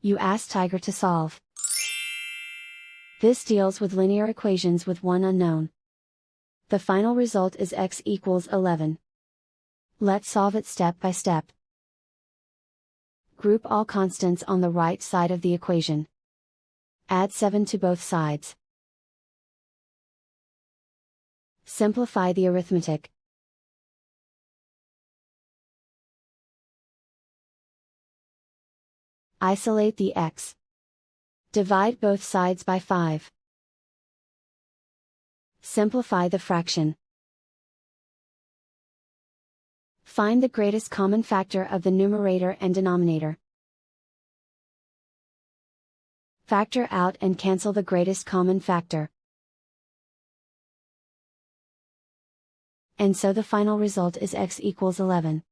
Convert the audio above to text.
You ask Tiger to solve. This deals with linear equations with one unknown. The final result is x equals 11. Let's solve it step by step. Group all constants on the right side of the equation. Add 7 to both sides. Simplify the arithmetic. Isolate the x. Divide both sides by 5. Simplify the fraction. Find the greatest common factor of the numerator and denominator. Factor out and cancel the greatest common factor. And so the final result is x equals 11.